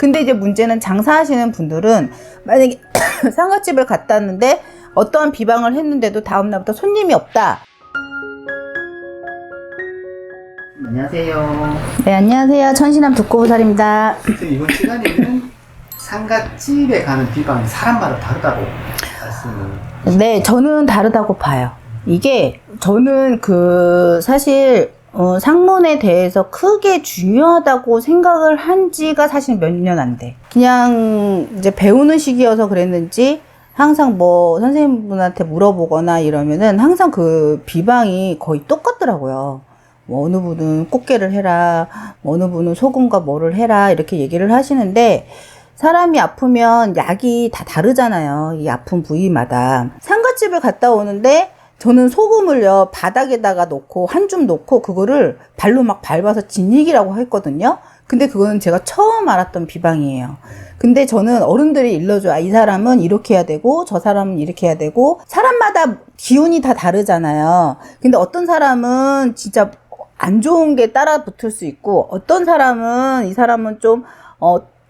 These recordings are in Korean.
근데 이제 문제는 장사하시는 분들은 만약에 상가집을 갔다 왔는데 어떠한 비방을 했는데도 다음날부터 손님이 없다. 안녕하세요. 네, 안녕하세요. 천신남 독고보살입니다. 이번 시간에는 상가집에 가는 비방이 사람마다 다르다고 말씀을. 네, 저는 다르다고 봐요. 이게 저는 사실 상문에 대해서 크게 중요하다고 생각을 한 지가 사실 몇 년 안 돼. 그냥 이제 배우는 시기여서 그랬는지 항상 뭐 선생님분한테 물어보거나 이러면은 항상 그 비방이 거의 똑같더라고요. 뭐 어느 분은 꽃게를 해라, 뭐 어느 분은 소금과 뭐를 해라 이렇게 얘기를 하시는데 사람이 아프면 약이 다 다르잖아요. 이 아픈 부위마다. 상가집을 갔다 오는데 저는 소금을요 바닥에다가 놓고 한 줌 놓고 그거를 발로 막 밟아서 진익이라고 했거든요. 근데 그거는 제가 처음 알았던 비방이에요. 근데 저는 어른들이 일러줘요. 아, 이 사람은 이렇게 해야 되고 저 사람은 이렇게 해야 되고 사람마다 기운이 다 다르잖아요. 근데 어떤 사람은 진짜 안 좋은 게 따라 붙을 수 있고 어떤 사람은 이 사람은 좀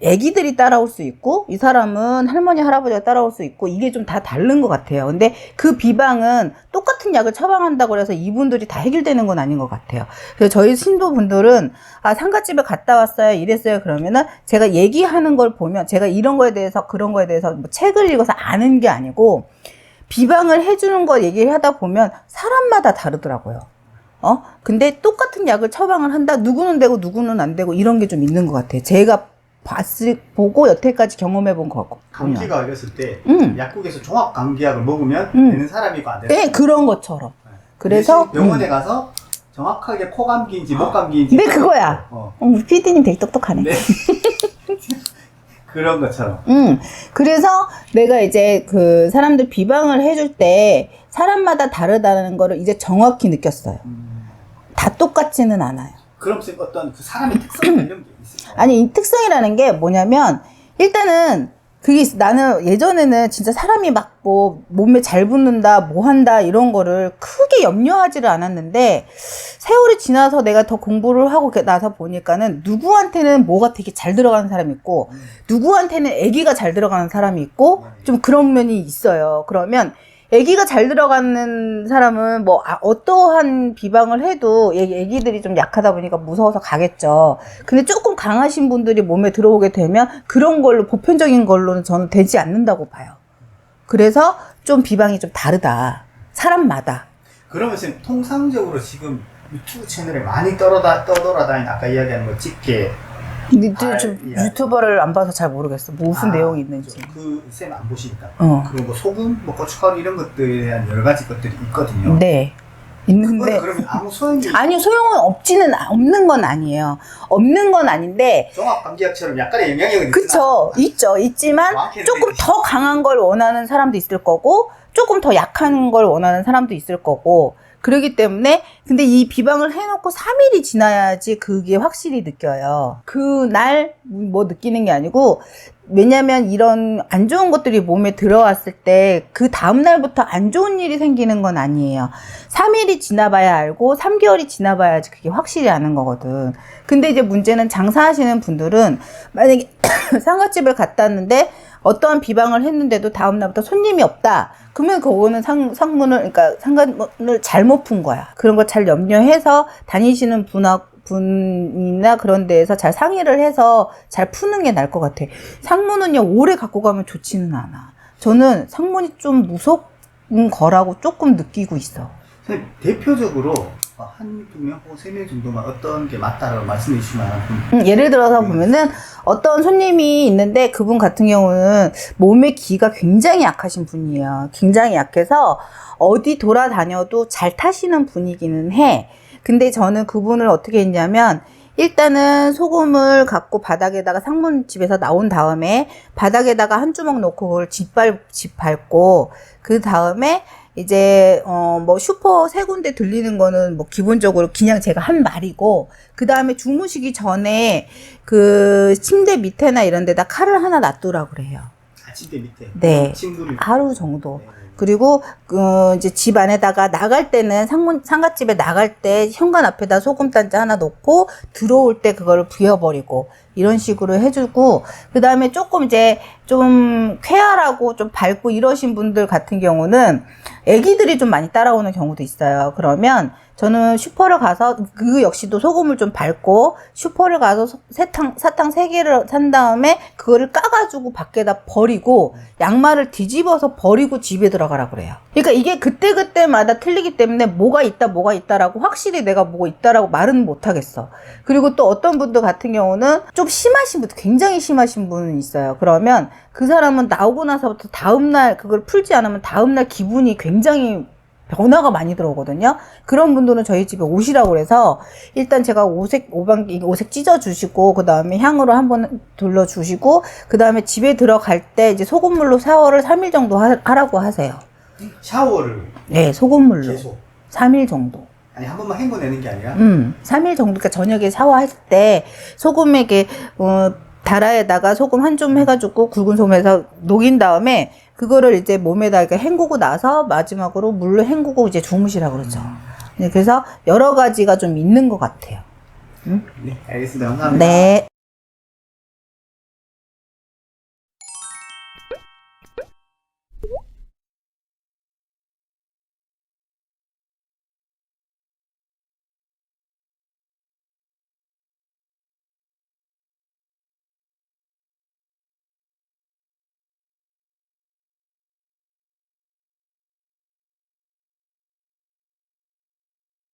애기들이 따라올 수 있고 이 사람은 할머니 할아버지가 따라올 수 있고 이게 좀 다 다른 것 같아요. 근데 그 비방은 똑같은 약을 처방한다고 해서 이분들이 다 해결되는 건 아닌 것 같아요. 그래서 저희 신도분들은 상가집에 갔다 왔어요 이랬어요 그러면은 제가 얘기하는 걸 보면 제가 이런 거에 대해서 그런 거에 대해서 뭐 책을 읽어서 아는 게 아니고 비방을 해주는 거 얘기를 하다 보면 사람마다 다르더라고요. 근데 똑같은 약을 처방을 한다 누구는 되고 누구는 안 되고 이런 게 좀 있는 것 같아요. 제가 보고 여태까지 경험해 본 것 같고. 감기가 걸렸을 때 약국에서 종합 감기약을 먹으면 되는 사람이 있고 안 되는 네, 그런 것처럼. 그래서 병원에 가서 정확하게 코 감기인지 목 감기인지 네, 그거야. 우리 PD님 되게 똑똑하네. 네. 그런 것처럼. 그래서 내가 이제 그 사람들 비방을 해줄 때 사람마다 다르다는 거를 이제 정확히 느꼈어요. 다 똑같지는 않아요. 그럼 어떤 그 사람의 특성 이런 게 있을까요? 아니, 이 특성이라는 게 뭐냐면, 일단은, 나는 예전에는 진짜 사람이 막 뭐, 몸에 잘 붙는다, 뭐 한다, 이런 거를 크게 염려하지를 않았는데, 세월이 지나서 내가 더 공부를 하고 나서 보니까는, 누구한테는 뭐가 되게 잘 들어가는 사람이 있고, 누구한테는 애기가 잘 들어가는 사람이 있고, 좀 그런 면이 있어요. 그러면, 애기가 잘 들어가는 사람은 뭐 어떠한 비방을 해도 애기들이 좀 약하다 보니까 무서워서 가겠죠. 근데 조금 강하신 분들이 몸에 들어오게 되면 그런 걸로 보편적인 걸로는 저는 되지 않는다고 봐요. 그래서 좀 비방이 좀 다르다. 사람마다. 그러면 지금 통상적으로 지금 유튜브 채널에 많이 떠돌아다니는 아까 이야기한 뭐 집게 좀 유튜버를 안 봐서 잘 모르겠어. 무슨 내용이 있는지. 쌤 안 보시니까. 그리고 뭐 소금, 뭐 고춧가루 이런 것들에 대한 여러 가지 것들이 있거든요. 네. 있는데. 그러면 아무 소용이 아니요, 소용은 없는 건 아니에요. 없는 건 아닌데. 종합 감기약처럼 약간의 영향력은 그쵸. 있지만 조금 더 강한 걸 원하는 사람도 있을 거고, 조금 더 약한 걸 원하는 사람도 있을 거고, 그러기 때문에 근데 이 비방을 해놓고 3일이 지나야지 그게 확실히 느껴요. 그날 뭐 느끼는 게 아니고 왜냐면 이런 안 좋은 것들이 몸에 들어왔을 때 그 다음날부터 안 좋은 일이 생기는 건 아니에요. 3일이 지나봐야 알고 3개월이 지나봐야지 그게 확실히 아는 거거든. 근데 이제 문제는 장사하시는 분들은 만약에 상가집을 갔다 왔는데 어떠한 비방을 했는데도 다음날부터 손님이 없다. 그러면 그거는 그러니까 상관을 잘못 푼 거야. 그런 거 잘 염려해서 다니시는 분이나 그런 데에서 잘 상의를 해서 잘 푸는 게 나을 것 같아. 상문은요, 오래 갖고 가면 좋지는 않아. 저는 상문이 좀 무서운 거라고 조금 느끼고 있어. 선생님, 대표적으로 한두 명 혹은 3명 정도만 어떤 게 맞다라고 말씀해 주시면 예를 들어서 보면은 어떤 손님이 있는데 그분 같은 경우는 몸의 기가 굉장히 약하신 분이에요. 굉장히 약해서 어디 돌아다녀도 잘 타시는 분이기는 해. 근데 저는 그분을 어떻게 했냐면 일단은 소금을 갖고 바닥에다가 상문집에서 나온 다음에 바닥에다가 한 주먹 놓고 그걸 짓밟고 그 다음에 이제 뭐 슈퍼 세 군데 들리는 거는 뭐 기본적으로 그냥 제가 한 말이고 그 다음에 주무시기 전에 그 침대 밑에나 이런 데다 칼을 하나 놔두라고 그래요. 침대 밑에. 네. 침구를. 하루 정도. 네. 그리고 이제 집 안에다가 나갈 때는 상갓집에 나갈 때 현관 앞에다 소금 단자 하나 놓고 들어올 때 그거를 부여버리고 이런 식으로 해주고, 그 다음에 조금 이제 좀 쾌활하고 좀 밝고 이러신 분들 같은 경우는 애기들이 좀 많이 따라오는 경우도 있어요. 그러면 저는 슈퍼를 가서 그 역시도 소금을 좀 밟고 슈퍼를 가서 사탕 3개를 산 다음에 그거를 까가지고 밖에다 버리고 양말을 뒤집어서 버리고 집에 들어가라 그래요. 그러니까 이게 그때그때마다 틀리기 때문에 뭐가 있다라고 확실히 내가 뭐가 있다라고 말은 못 하겠어. 그리고 또 어떤 분들 같은 경우는 좀 심하신 분, 굉장히 심하신 분은 있어요. 그러면 그 사람은 나오고 나서부터 다음날 그걸 풀지 않으면 다음날 기분이 굉장히 변화가 많이 들어오거든요. 그런 분들은 저희 집에 오시라고 그래서 일단 제가 오색 찢어주시고 그 다음에 향으로 한번 둘러주시고 그 다음에 집에 들어갈 때 이제 소금물로 샤워를 3일 정도 하라고 하세요. 샤워를. 네, 소금물로. 계속. 3일 정도. 아니, 한 번만 헹궈내는 게 아니라? 3일 정도. 그러니까 저녁에 샤워했을 때 소금에게, 다라에다가 소금 한 줌 해가지고 굵은 솜에서 녹인 다음에 그거를 이제 몸에다 이렇게 헹구고 나서 마지막으로 물로 헹구고 이제 주무시라고 그러죠. 네, 그래서 여러 가지가 좀 있는 것 같아요. 네, 알겠습니다. 감사합니다. 네.